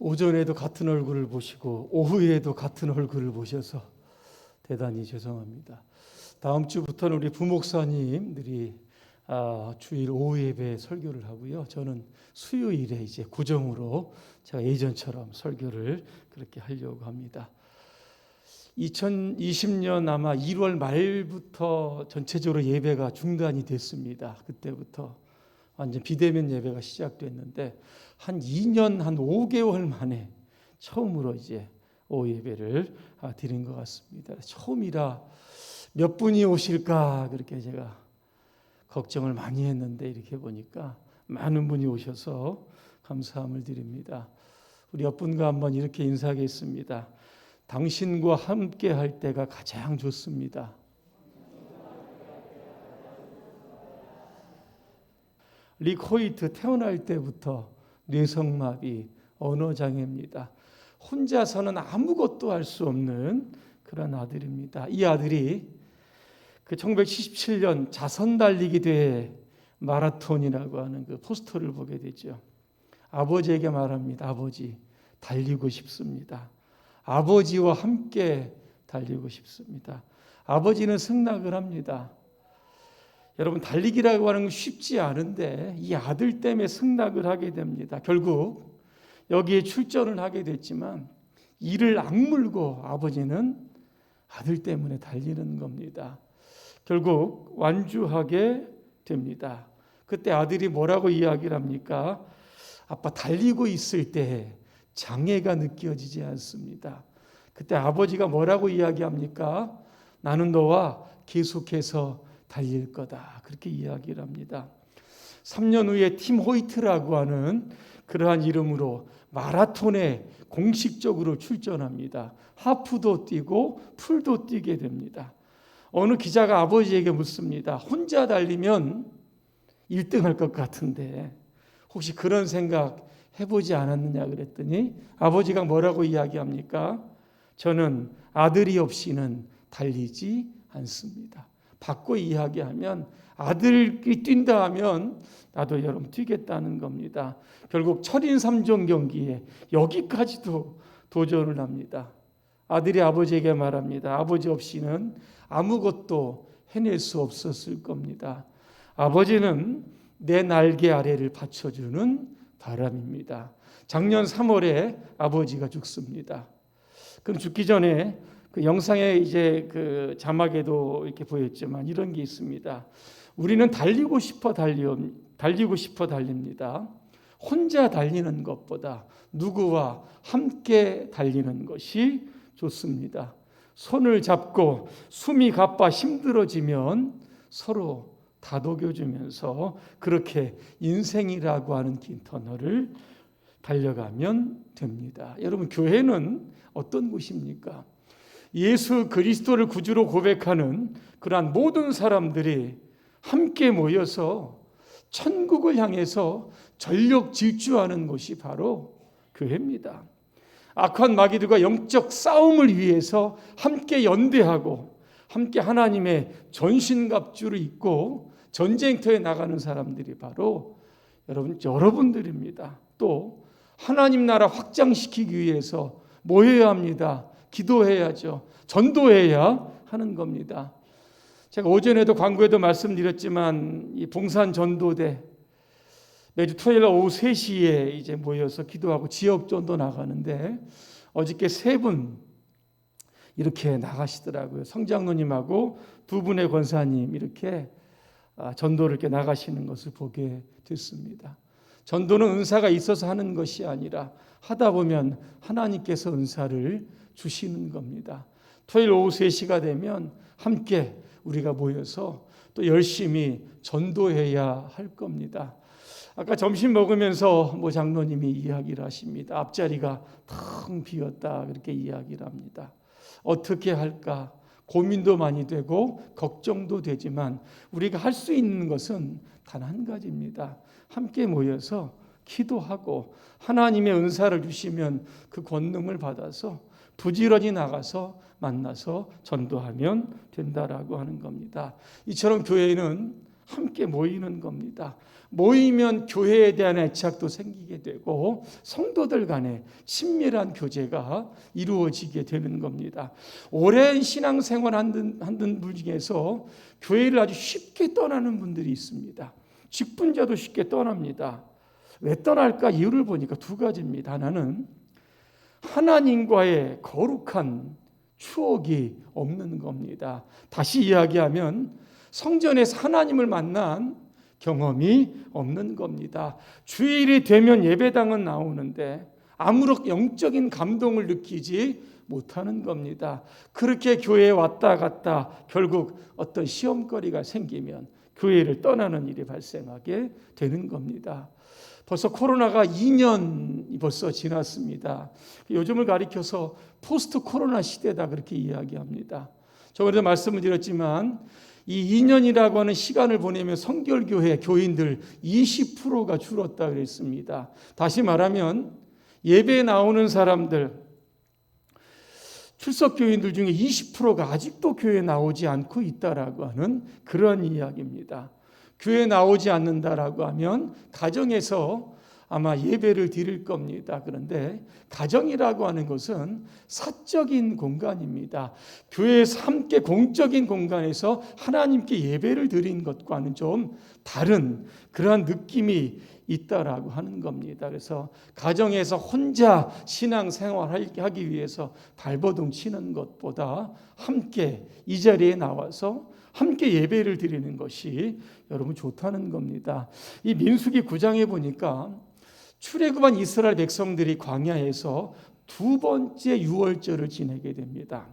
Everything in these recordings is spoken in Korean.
오전에도 같은 얼굴을 보시고 오후에도 같은 얼굴을 보셔서 대단히 죄송합니다. 다음 주부터는 우리 부목사님들이 주일 오후 예배 설교를 하고요. 저는 수요일에 이제 고정으로 제가 예전처럼 설교를 그렇게 하려고 합니다. 2020년 아마 1월 말부터 전체적으로 예배가 중단이 됐습니다. 그때부터 완전 비대면 예배가 시작됐는데 한 2년 한 5개월 만에 처음으로 이제 오후 예배를 드린 것 같습니다. 처음이라 몇 분이 오실까 그렇게 제가 걱정을 많이 했는데 이렇게 보니까 많은 분이 오셔서 감사함을 드립니다. 우리 옆분과 한번 이렇게 인사하겠습니다. 당신과 함께 할 때가 가장 좋습니다. 릭 호이트 태어날 때부터 뇌성마비, 언어장애입니다. 혼자서는 아무것도 할 수 없는 그런 아들입니다. 이 아들이 그 1977년 자선 달리기 대회 마라톤이라고 하는 그 포스터를 보게 되죠. 아버지에게 말합니다. 아버지, 달리고 싶습니다. 아버지와 함께 달리고 싶습니다. 아버지는 승낙을 합니다. 여러분, 달리기라고 하는 건 쉽지 않은데 이 아들 때문에 승낙을 하게 됩니다. 결국 여기에 출전을 하게 됐지만 이를 악물고 아버지는 아들 때문에 달리는 겁니다. 결국 완주하게 됩니다. 그때 아들이 뭐라고 이야기를 합니까? 아빠, 달리고 있을 때 장애가 느껴지지 않습니다. 그때 아버지가 뭐라고 이야기합니까? 나는 너와 계속해서 달릴 거다. 그렇게 이야기를 합니다. 3년 후에 팀 호이트라고 하는 그러한 이름으로 마라톤에 공식적으로 출전합니다. 하프도 뛰고 풀도 뛰게 됩니다. 어느 기자가 아버지에게 묻습니다. 혼자 달리면 1등 할 것 같은데 혹시 그런 생각 해보지 않았느냐 그랬더니 아버지가 뭐라고 이야기합니까? 저는 아들이 없이는 달리지 않습니다. 바꿔 이야기하면 아들이 뛴다 하면 나도 여러분 뛰겠다는 겁니다. 결국 철인 3종 경기에 여기까지도 도전을 합니다. 아들이 아버지에게 말합니다. 아버지 없이는 아무것도 해낼 수 없었을 겁니다. 아버지는 내 날개 아래를 받쳐주는 바람입니다. 작년 3월에 아버지가 죽습니다. 그럼 죽기 전에 그 영상에 이제 그 자막에도 이렇게 보였지만 이런 게 있습니다. 우리는 달리고 싶어 달립니다. 혼자 달리는 것보다 누구와 함께 달리는 것이 좋습니다. 손을 잡고 숨이 가빠 힘들어지면 서로 다독여주면서 그렇게 인생이라고 하는 긴 터널을 달려가면 됩니다. 여러분, 교회는 어떤 곳입니까? 예수 그리스도를 구주로 고백하는 그러한 모든 사람들이 함께 모여서 천국을 향해서 전력 질주하는 곳이 바로 교회입니다. 악한 마귀들과 영적 싸움을 위해서 함께 연대하고 함께 하나님의 전신갑주를 입고 전쟁터에 나가는 사람들이 바로 여러분들입니다. 또 하나님 나라 확장시키기 위해서 모여야 합니다. 기도해야죠. 전도해야 하는 겁니다. 제가 오전에도 광고에도 말씀드렸지만 이 봉산 전도대 매주 토요일 오후 3시에 이제 모여서 기도하고 지역 전도 나가는데 어저께 3분 이렇게 나가시더라고요. 성장로님하고 2분의 권사님 이렇게 전도를 이렇게 나가시는 것을 보게 됐습니다. 전도는 은사가 있어서 하는 것이 아니라 하다 보면 하나님께서 은사를 주시는 겁니다. 토요일 오후 3시가 되면 함께 우리가 모여서 또 열심히 전도해야 할 겁니다. 아까 점심 먹으면서 장로님이 이야기를 하십니다. 앞자리가 텅 비었다 그렇게 이야기를 합니다. 어떻게 할까 고민도 많이 되고 걱정도 되지만 우리가 할 수 있는 것은 단 한 가지입니다. 함께 모여서 기도하고 하나님의 은사를 주시면 그 권능을 받아서 부지런히 나가서 만나서 전도하면 된다라고 하는 겁니다. 이처럼 교회는 함께 모이는 겁니다. 모이면 교회에 대한 애착도 생기게 되고 성도들 간에 친밀한 교제가 이루어지게 되는 겁니다. 오랜 신앙생활 한 분 중에서 교회를 아주 쉽게 떠나는 분들이 있습니다. 직분자도 쉽게 떠납니다. 왜 떠날까? 이유를 보니까 두 가지입니다. 하나는 하나님과의 거룩한 추억이 없는 겁니다. 다시 이야기하면 성전에서 하나님을 만난 경험이 없는 겁니다. 주일이 되면 예배당은 나오는데 아무런 영적인 감동을 느끼지 못하는 겁니다. 그렇게 교회에 왔다 갔다 결국 어떤 시험거리가 생기면 교회를 떠나는 일이 발생하게 되는 겁니다. 벌써 코로나가 2년이 벌써 지났습니다. 요즘을 가리켜서 포스트 코로나 시대다 그렇게 이야기합니다. 저번에도 말씀을 드렸지만 이 2년이라고 하는 시간을 보내면 성결교회 교인들 20%가 줄었다 그랬습니다. 다시 말하면 예배에 나오는 사람들, 출석교인들 중에 20%가 아직도 교회에 나오지 않고 있다라고 하는 그런 이야기입니다. 교회에 나오지 않는다라고 하면 가정에서 아마 예배를 드릴 겁니다. 그런데 가정이라고 하는 것은 사적인 공간입니다. 교회에서 함께 공적인 공간에서 하나님께 예배를 드린 것과는 좀 다른 그러한 느낌이 있다라고 하는 겁니다. 그래서 가정에서 혼자 신앙생활하기 위해서 발버둥 치는 것보다 함께 이 자리에 나와서 함께 예배를 드리는 것이 여러분 좋다는 겁니다. 이 민수기 9장에 보니까 출애굽한 이스라엘 백성들이 광야에서 두 번째 유월절을 지내게 됩니다.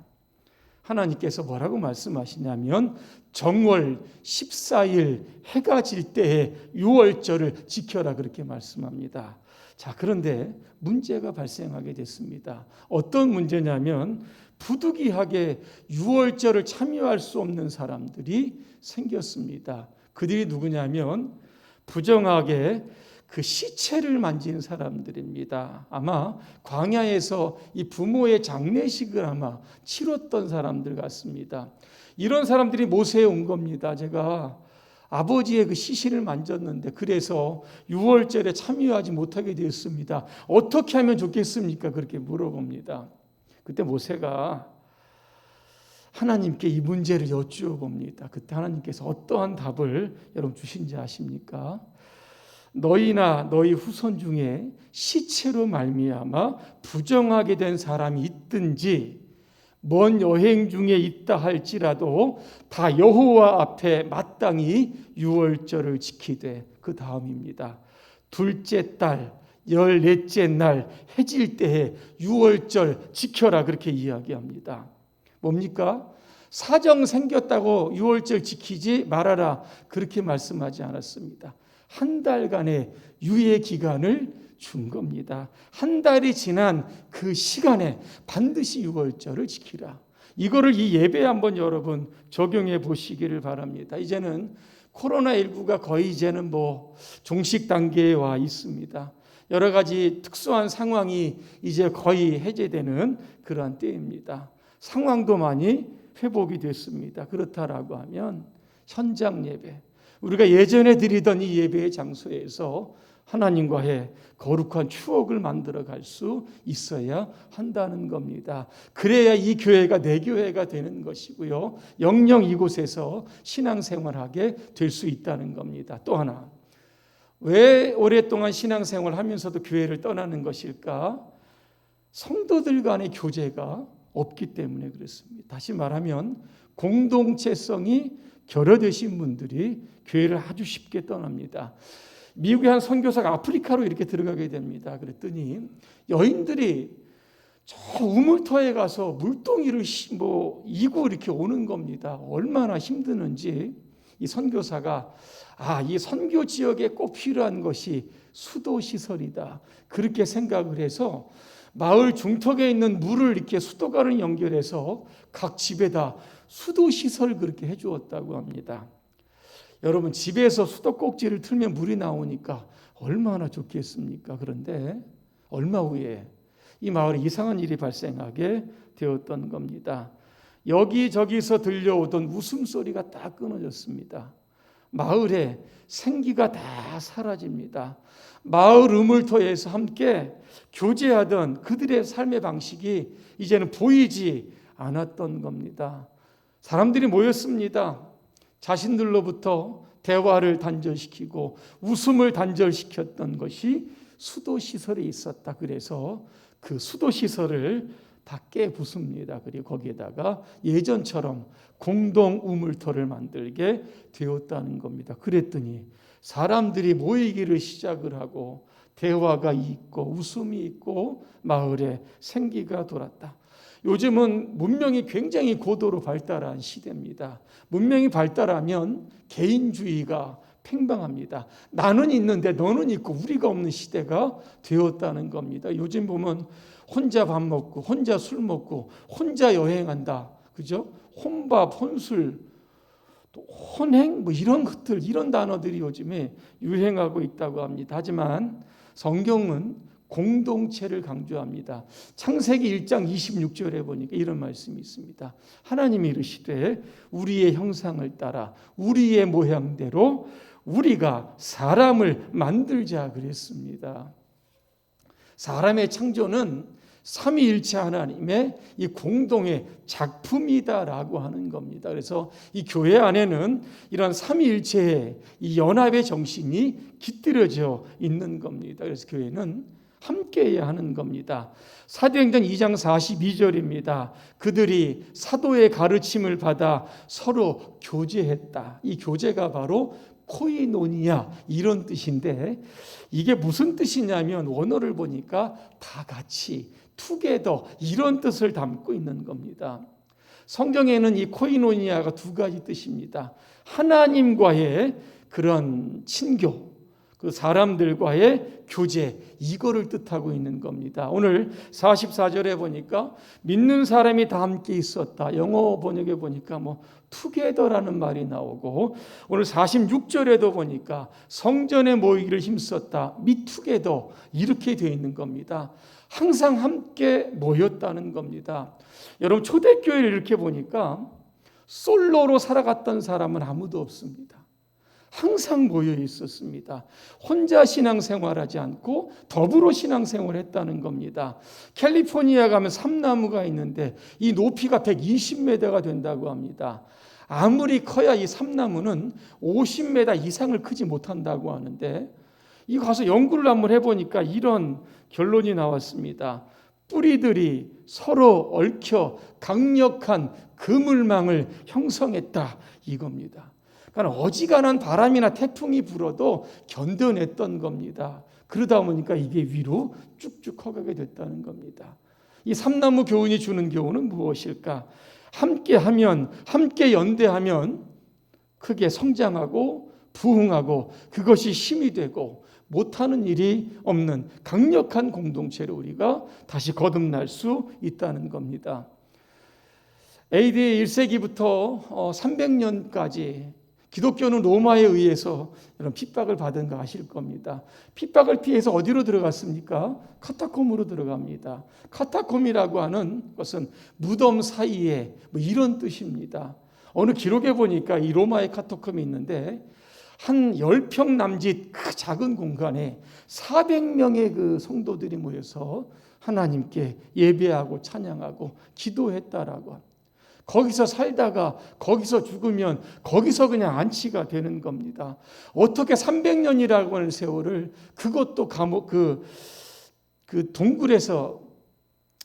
하나님께서 뭐라고 말씀하시냐면 정월 14일 해가 질 때에 유월절을 지켜라 그렇게 말씀합니다. 자, 그런데 문제가 발생하게 됐습니다. 어떤 문제냐면 부득이하게 유월절을 참여할 수 없는 사람들이 생겼습니다. 그들이 누구냐면 부정하게 그 시체를 만진 사람들입니다. 아마 광야에서 이 부모의 장례식을 아마 치렀던 사람들 같습니다. 이런 사람들이 모세에 온 겁니다. 제가 아버지의 그 시신을 만졌는데 그래서 유월절에 참여하지 못하게 되었습니다. 어떻게 하면 좋겠습니까? 그렇게 물어봅니다. 그때 모세가 하나님께 이 문제를 여쭈어봅니다. 그때 하나님께서 어떠한 답을 여러분 주신지 아십니까? 너희나 너희 후손 중에 시체로 말미암아 부정하게 된 사람이 있든지 먼 여행 중에 있다 할지라도 다 여호와 앞에 마땅히 유월절을 지키되, 그 다음입니다. 둘째 달 14째 날 해질 때에 유월절 지켜라 그렇게 이야기합니다. 뭡니까? 사정 생겼다고 유월절 지키지 말아라 그렇게 말씀하지 않았습니다. 한 달간의 유예 기간을 준 겁니다. 한 달이 지난 그 시간에 반드시 유월절을 지키라. 이거를 이 예배에 한번 여러분 적용해 보시기를 바랍니다. 이제는 코로나19가 거의 이제는 종식 단계에 와 있습니다. 여러 가지 특수한 상황이 이제 거의 해제되는 그러한 때입니다. 상황도 많이 회복이 됐습니다. 그렇다라고 하면 현장 예배, 우리가 예전에 드리던 이 예배의 장소에서 하나님과의 거룩한 추억을 만들어 갈 수 있어야 한다는 겁니다. 그래야 이 교회가 내 교회가 되는 것이고요. 영영 이곳에서 신앙생활하게 될 수 있다는 겁니다. 또 하나, 왜 오랫동안 신앙생활을 하면서도 교회를 떠나는 것일까? 성도들 간의 교제가 없기 때문에 그렇습니다. 다시 말하면 공동체성이 결여되신 분들이 교회를 아주 쉽게 떠납니다. 미국의 한 선교사가 아프리카로 이렇게 들어가게 됩니다. 그랬더니 여인들이 저 우물터에 가서 물동이를 이고 이렇게 오는 겁니다. 얼마나 힘드는지 이 선교사가 이 선교 지역에 꼭 필요한 것이 수도시설이다 그렇게 생각을 해서 마을 중턱에 있는 물을 이렇게 수도관을 연결해서 각 집에다 수도시설을 그렇게 해주었다고 합니다. 여러분, 집에서 수도꼭지를 틀면 물이 나오니까 얼마나 좋겠습니까? 그런데 얼마 후에 이 마을에 이상한 일이 발생하게 되었던 겁니다. 여기저기서 들려오던 웃음소리가 딱 끊어졌습니다. 마을의 생기가 다 사라집니다. 마을 우물터에서 함께 교제하던 그들의 삶의 방식이 이제는 보이지 않았던 겁니다. 사람들이 모였습니다. 자신들로부터 대화를 단절시키고 웃음을 단절시켰던 것이 수도시설에 있었다. 그래서 그 수도시설을 다 깨부숩니다. 그리고 거기에다가 예전처럼 공동 우물터를 만들게 되었다는 겁니다. 그랬더니 사람들이 모이기를 시작을 하고 대화가 있고 웃음이 있고 마을에 생기가 돌았다. 요즘은 문명이 굉장히 고도로 발달한 시대입니다. 문명이 발달하면 개인주의가 팽방합니다. 나는 있는데 너는 있고 우리가 없는 시대가 되었다는 겁니다. 요즘 보면 혼자 밥 먹고 혼자 술 먹고 혼자 여행한다. 그죠? 혼밥, 혼술, 또 혼행 뭐 이런 것들, 이런 단어들이 요즘에 유행하고 있다고 합니다. 하지만 성경은 공동체를 강조합니다. 창세기 1장 26절에 보니까 이런 말씀이 있습니다. 하나님이 이르시되 우리의 형상을 따라 우리의 모양대로 우리가 사람을 만들자 그랬습니다. 사람의 창조는 삼위일체 하나님의 이 공동의 작품이다라고 하는 겁니다. 그래서 이 교회 안에는 이런 삼위일체의 이 연합의 정신이 깃들여져 있는 겁니다. 그래서 교회는 함께해야 하는 겁니다. 사도행전 2장 42절입니다. 그들이 사도의 가르침을 받아 서로 교제했다. 이 교제가 바로 코이노니아 이런 뜻인데 이게 무슨 뜻이냐면 원어를 보니까 다 같이 투게더 이런 뜻을 담고 있는 겁니다. 성경에는 이 코이노니아가 두 가지 뜻입니다. 하나님과의 그런 친교, 그 사람들과의 교제 이거를 뜻하고 있는 겁니다. 오늘 44절에 보니까 믿는 사람이 다 함께 있었다. 영어 번역에 보니까 투게더라는 말이 나오고 오늘 46절에도 보니까 성전에 모이기를 힘썼다. 미투게더 이렇게 되어 있는 겁니다. 항상 함께 모였다는 겁니다. 여러분 초대교회를 이렇게 보니까 솔로로 살아갔던 사람은 아무도 없습니다. 항상 모여 있었습니다. 혼자 신앙생활하지 않고 더불어 신앙생활했다는 겁니다. 캘리포니아 가면 삼나무가 있는데 이 높이가 120m가 된다고 합니다. 아무리 커야 이 삼나무는 50m 이상을 크지 못한다고 하는데 이 가서 연구를 한번 해보니까 이런 결론이 나왔습니다. 뿌리들이 서로 얽혀 강력한 그물망을 형성했다 이겁니다. 그러니까 어지간한 바람이나 태풍이 불어도 견뎌냈던 겁니다. 그러다 보니까 이게 위로 쭉쭉 커가게 됐다는 겁니다. 이 삼나무 교훈이 주는 교훈은 무엇일까? 함께하면, 함께 연대하면 크게 성장하고 부흥하고 그것이 힘이 되고 못하는 일이 없는 강력한 공동체로 우리가 다시 거듭날 수 있다는 겁니다. AD 1세기부터 300년까지 기독교는 로마에 의해서 이런 핍박을 받은 거 아실 겁니다. 핍박을 피해서 어디로 들어갔습니까? 카타콤으로 들어갑니다. 카타콤이라고 하는 것은 무덤 사이에 이런 뜻입니다. 어느 기록에 보니까 이 로마의 카타콤이 있는데 한 10평 남짓 그 작은 공간에 400명의 그 성도들이 모여서 하나님께 예배하고 찬양하고 기도했다라고 합니다. 거기서 살다가 거기서 죽으면 거기서 그냥 안치가 되는 겁니다. 어떻게 300년이라고 하는 세월을 그것도 감옥 그 동굴에서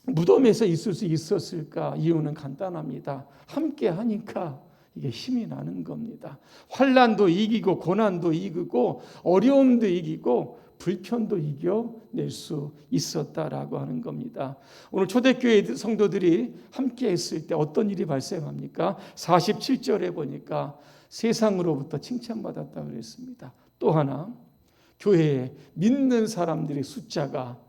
무덤에서 있을 수 있었을까? 이유는 간단합니다. 함께 하니까 이게 힘이 나는 겁니다. 환난도 이기고 고난도 이기고 어려움도 이기고 불편도 이겨낼 수 있었다라고 하는 겁니다. 오늘 초대교회 성도들이 함께 했을 때 어떤 일이 발생합니까? 47절에 보니까 세상으로부터 칭찬받았다고 그랬습니다. 또 하나 교회에 믿는 사람들의 숫자가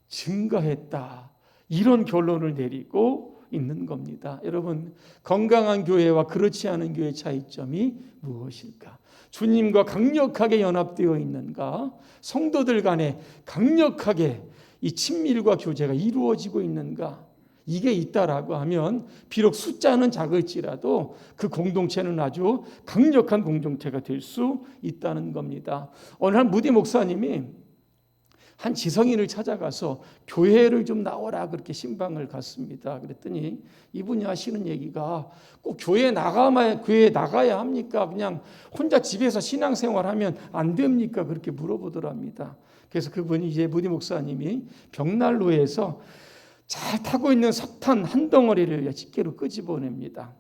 증가했다. 이런 결론을 내리고 있는 겁니다. 여러분 건강한 교회와 그렇지 않은 교회의 차이점이 무엇일까? 주님과 강력하게 연합되어 있는가? 성도들 간에 강력하게 이 친밀과 교제가 이루어지고 있는가? 이게 있다라고 하면 비록 숫자는 작을지라도 그 공동체는 아주 강력한 공동체가 될 수 있다는 겁니다. 어느 한 무디 목사님이 한 지성인을 찾아가서 교회를 좀 나오라 그렇게 신방을 갔습니다. 그랬더니 이분이 하시는 얘기가 꼭 교회에 나가야 합니까? 그냥 혼자 집에서 신앙생활하면 안 됩니까? 그렇게 물어보더랍니다. 그래서 그분이 이제 무디 목사님이 벽난로에서 잘 타고 있는 석탄 한 덩어리를 집게로 끄집어냅니다.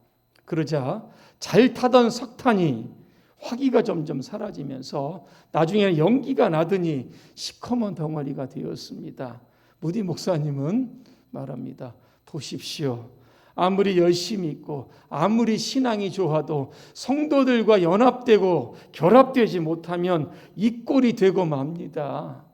그러자 잘 타던 석탄이 화기가 점점 사라지면서 나중에는 연기가 나더니 시커먼 덩어리가 되었습니다. 무디 목사님은 말합니다. 보십시오. 아무리 열심히 있고 아무리 신앙이 좋아도 성도들과 연합되고 결합되지 못하면 이 꼴이 되고 맙니다.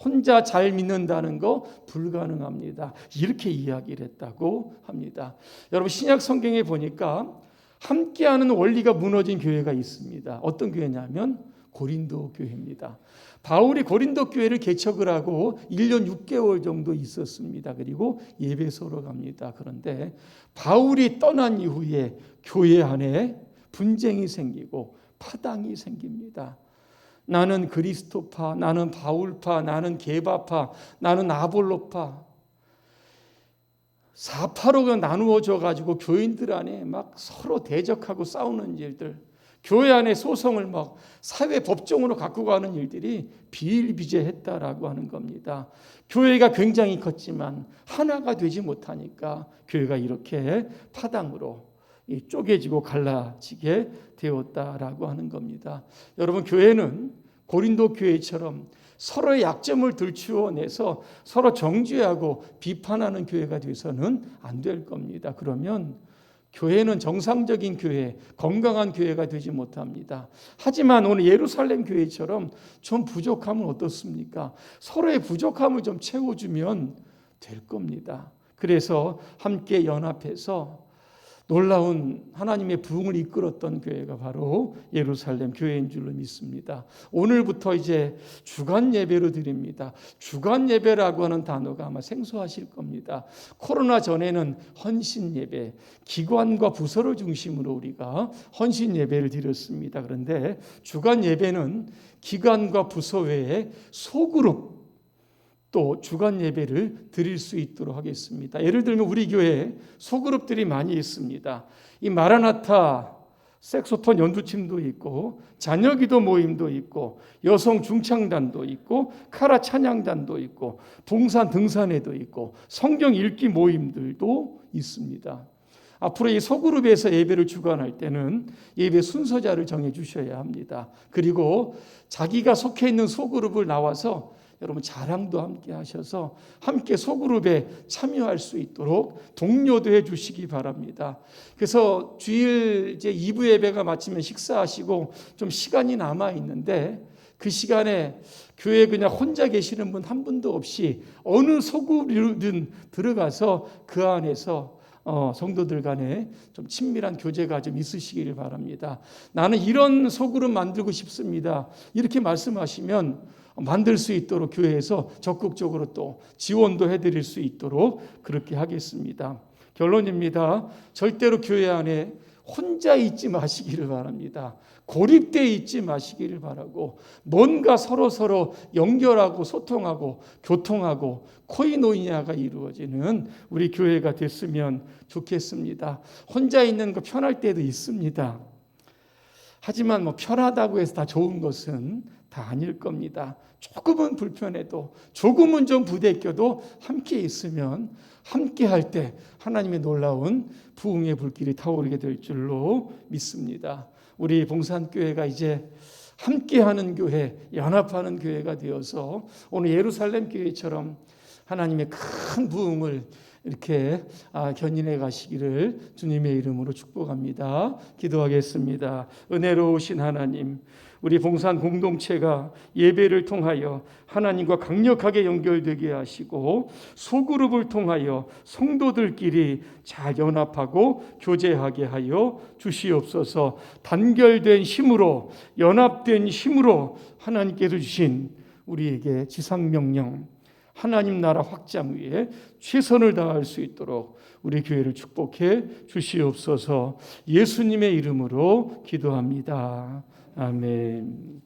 혼자 잘 믿는다는 거 불가능합니다. 이렇게 이야기를 했다고 합니다. 여러분 신약 성경에 보니까 함께하는 원리가 무너진 교회가 있습니다. 어떤 교회냐면 고린도 교회입니다. 바울이 고린도 교회를 개척을 하고 1년 6개월 정도 있었습니다. 그리고 예배소로 갑니다. 그런데 바울이 떠난 이후에 교회 안에 분쟁이 생기고 파당이 생깁니다. 나는 그리스도파, 나는 바울파, 나는 게바파, 나는 아볼로파. 사파로가 나누어져 가지고 교인들 안에 막 서로 대적하고 싸우는 일들, 교회 안에 소송을 막 사회 법정으로 갖고 가는 일들이 비일비재했다라고 하는 겁니다. 교회가 굉장히 컸지만 하나가 되지 못하니까 교회가 이렇게 파당으로 쪼개지고 갈라지게 되었다라고 하는 겁니다. 여러분 교회는 고린도 교회처럼 서로의 약점을 들추어내서 서로 정죄하고 비판하는 교회가 돼서는 안 될 겁니다. 그러면 교회는 정상적인 교회, 건강한 교회가 되지 못합니다. 하지만 오늘 예루살렘 교회처럼 좀 부족하면 어떻습니까? 서로의 부족함을 좀 채워주면 될 겁니다. 그래서 함께 연합해서 놀라운 하나님의 부흥을 이끌었던 교회가 바로 예루살렘 교회인 줄로 믿습니다. 오늘부터 이제 주간 예배로 드립니다. 주간 예배라고 하는 단어가 아마 생소하실 겁니다. 코로나 전에는 헌신 예배, 기관과 부서를 중심으로 우리가 헌신 예배를 드렸습니다. 그런데 주간 예배는 기관과 부서 외에 소그룹 또 주간 예배를 드릴 수 있도록 하겠습니다. 예를 들면 우리 교회에 소그룹들이 많이 있습니다. 이 마라나타 색소폰 연주팀도 있고 자녀기도 모임도 있고 여성 중창단도 있고 카라 찬양단도 있고 봉산 등산회도 있고 성경 읽기 모임들도 있습니다. 앞으로 이 소그룹에서 예배를 주관할 때는 예배 순서자를 정해 주셔야 합니다. 그리고 자기가 속해 있는 소그룹을 나와서 여러분 자랑도 함께 하셔서 함께 소그룹에 참여할 수 있도록 독려도 해 주시기 바랍니다. 그래서 주일 이제 2부 예배가 마치면 식사하시고 좀 시간이 남아 있는데 그 시간에 교회에 그냥 혼자 계시는 분 한 분도 없이 어느 소그룹이든 들어가서 그 안에서 성도들 간에 좀 친밀한 교제가 좀 있으시기를 바랍니다. 나는 이런 소그룹 만들고 싶습니다. 이렇게 말씀하시면 만들 수 있도록 교회에서 적극적으로 또 지원도 해드릴 수 있도록 그렇게 하겠습니다. 결론입니다. 절대로 교회 안에 혼자 있지 마시기를 바랍니다. 고립되어 있지 마시기를 바라고 뭔가 서로 연결하고 소통하고 교통하고 코이노니아가 이루어지는 우리 교회가 됐으면 좋겠습니다. 혼자 있는 거 편할 때도 있습니다. 하지만 편하다고 해서 다 좋은 것은 다 아닐 겁니다. 조금은 불편해도 조금은 좀 부대껴도 함께 있으면 함께 할 때 하나님의 놀라운 부흥의 불길이 타오르게 될 줄로 믿습니다. 우리 봉산교회가 이제 함께하는 교회, 연합하는 교회가 되어서 오늘 예루살렘 교회처럼 하나님의 큰 부흥을 이렇게 견인해 가시기를 주님의 이름으로 축복합니다. 기도하겠습니다. 은혜로우신 하나님, 우리 봉산 공동체가 예배를 통하여 하나님과 강력하게 연결되게 하시고 소그룹을 통하여 성도들끼리 잘 연합하고 교제하게 하여 주시옵소서. 단결된 힘으로 연합된 힘으로 하나님께서 주신 우리에게 지상명령 하나님 나라 확장 위에 최선을 다할 수 있도록 우리 교회를 축복해 주시옵소서. 예수님의 이름으로 기도합니다. 아멘.